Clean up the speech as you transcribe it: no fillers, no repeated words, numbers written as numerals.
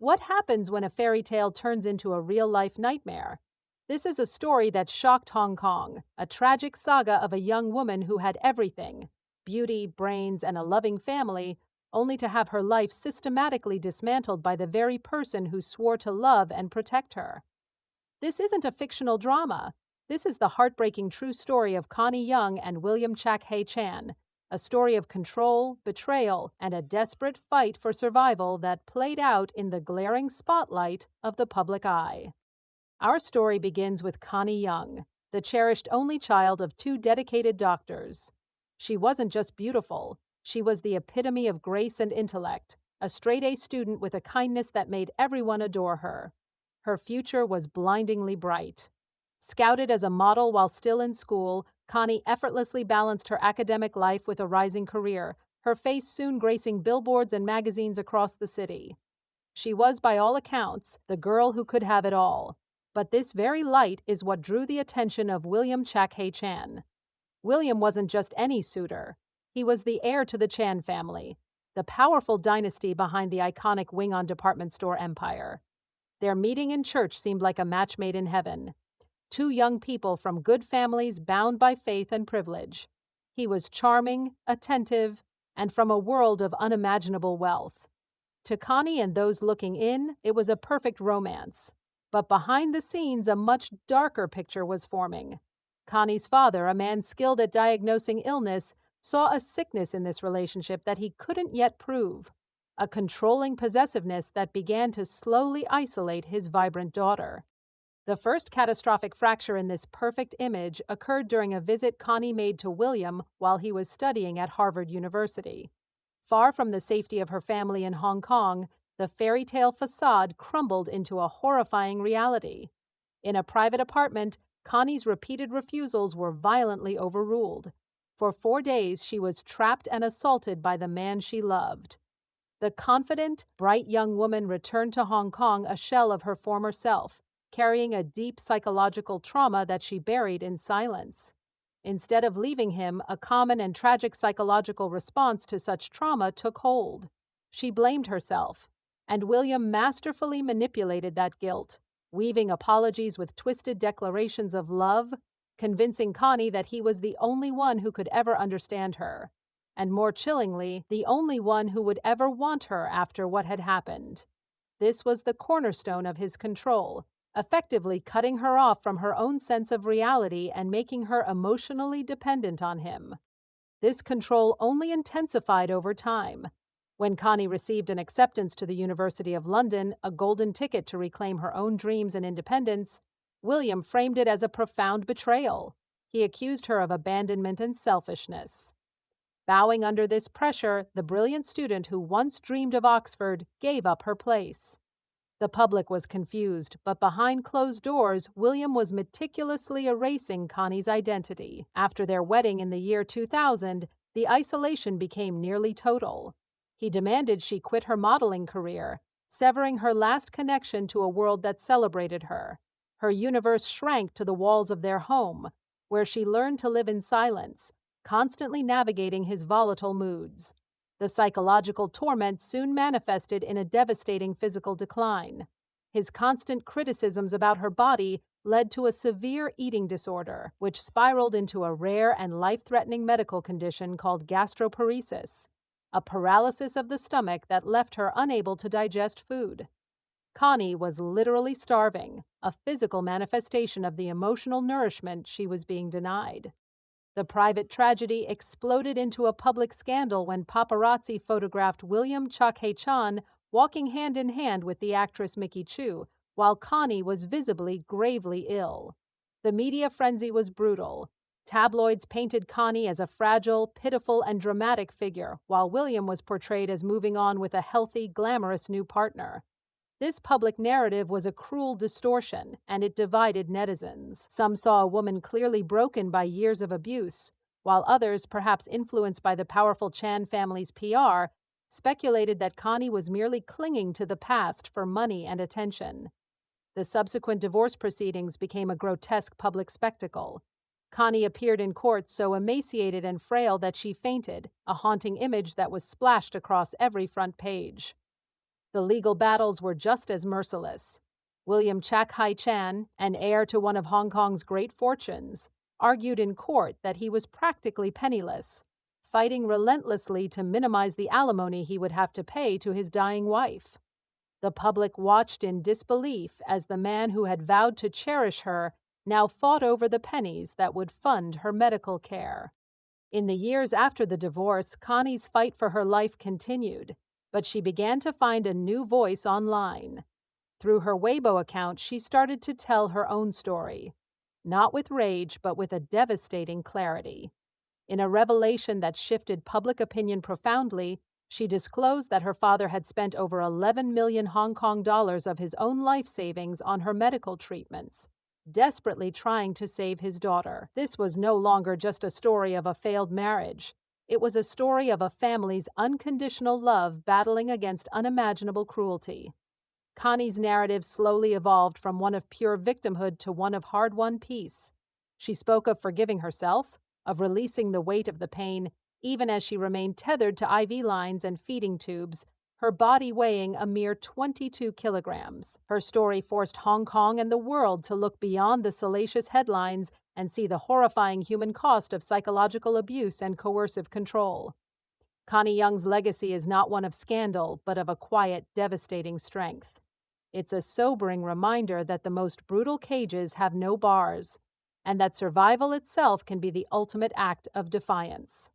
What happens when a fairy tale turns into a real-life nightmare? This is a story that shocked Hong Kong, a tragic saga of a young woman who had everything: beauty, brains, and a loving family, only to have her life systematically dismantled by the very person who swore to love and protect her. This isn't a fictional drama. This is the heartbreaking true story of Connie Young and William Chak Hae Chan, a story of control, betrayal, and a desperate fight for survival that played out in the glaring spotlight of the public eye. Our story begins with Connie Young, the cherished only child of two dedicated doctors. She wasn't just beautiful, she was the epitome of grace and intellect, a straight-A student with a kindness that made everyone adore her. Her future was blindingly bright. Scouted as a model while still in school, Connie effortlessly balanced her academic life with a rising career, her face soon gracing billboards and magazines across the city. She was, by all accounts, the girl who could have it all. But this very light is what drew the attention of William Chak Hae Chan. William wasn't just any suitor. He was the heir to the Chan family, the powerful dynasty behind the iconic Wing-On department store empire. Their meeting in church seemed like a match made in heaven. Two young people from good families bound by faith and privilege. He was charming, attentive, and from a world of unimaginable wealth. To Connie and those looking in, it was a perfect romance. But behind the scenes, a much darker picture was forming. Connie's father, a man skilled at diagnosing illness, saw a sickness in this relationship that he couldn't yet prove, a controlling possessiveness that began to slowly isolate his vibrant daughter. The first catastrophic fracture in this perfect image occurred during a visit Connie made to William while he was studying at Harvard University. Far from the safety of her family in Hong Kong, the fairy tale facade crumbled into a horrifying reality. In a private apartment, Connie's repeated refusals were violently overruled. For 4 days, she was trapped and assaulted by the man she loved. The confident, bright young woman returned to Hong Kong a shell of her former self, carrying a deep psychological trauma that she buried in silence. Instead of leaving him, a common and tragic psychological response to such trauma took hold. She blamed herself, and William masterfully manipulated that guilt, weaving apologies with twisted declarations of love, convincing Connie that he was the only one who could ever understand her, and more chillingly, the only one who would ever want her after what had happened. This was the cornerstone of his control, effectively cutting her off from her own sense of reality and making her emotionally dependent on him. This control only intensified over time. When Connie received an acceptance to the University of London, a golden ticket to reclaim her own dreams and independence, William framed it as a profound betrayal. He accused her of abandonment and selfishness. Bowing under this pressure, the brilliant student who once dreamed of Oxford gave up her place. The public was confused, but behind closed doors, William was meticulously erasing Connie's identity. After their wedding in the year 2000, the isolation became nearly total. He demanded she quit her modeling career, severing her last connection to a world that celebrated her. Her universe shrank to the walls of their home, where she learned to live in silence, constantly navigating his volatile moods. The psychological torment soon manifested in a devastating physical decline. His constant criticisms about her body led to a severe eating disorder, which spiraled into a rare and life-threatening medical condition called gastroparesis, a paralysis of the stomach that left her unable to digest food. Connie was literally starving, a physical manifestation of the emotional nourishment she was being denied. The private tragedy exploded into a public scandal when paparazzi photographed William Chak Hae Chan walking hand in hand with the actress Mickey Chu, while Connie was visibly gravely ill. The media frenzy was brutal. Tabloids painted Connie as a fragile, pitiful, and dramatic figure, while William was portrayed as moving on with a healthy, glamorous new partner. This public narrative was a cruel distortion, and it divided netizens. Some saw a woman clearly broken by years of abuse, while others, perhaps influenced by the powerful Chan family's PR, speculated that Connie was merely clinging to the past for money and attention. The subsequent divorce proceedings became a grotesque public spectacle. Connie appeared in court so emaciated and frail that she fainted, a haunting image that was splashed across every front page. The legal battles were just as merciless. William Chak Hai Chan, an heir to one of Hong Kong's great fortunes, argued in court that he was practically penniless, fighting relentlessly to minimize the alimony he would have to pay to his dying wife. The public watched in disbelief as the man who had vowed to cherish her now fought over the pennies that would fund her medical care. In the years after the divorce, Connie's fight for her life continued, but she began to find a new voice online. Through her Weibo account, she started to tell her own story, not with rage, but with a devastating clarity. In a revelation that shifted public opinion profoundly, she disclosed that her father had spent over 11 million Hong Kong dollars of his own life savings on her medical treatments, desperately trying to save his daughter. This was no longer just a story of a failed marriage. It was a story of a family's unconditional love battling against unimaginable cruelty. Connie's narrative slowly evolved from one of pure victimhood to one of hard-won peace. She spoke of forgiving herself, of releasing the weight of the pain, even as she remained tethered to IV lines and feeding tubes, her body weighing a mere 22 kilograms. Her story forced Hong Kong and the world to look beyond the salacious headlines and see the horrifying human cost of psychological abuse and coercive control. Connie Young's legacy is not one of scandal, but of a quiet, devastating strength. It's a sobering reminder that the most brutal cages have no bars, and that survival itself can be the ultimate act of defiance.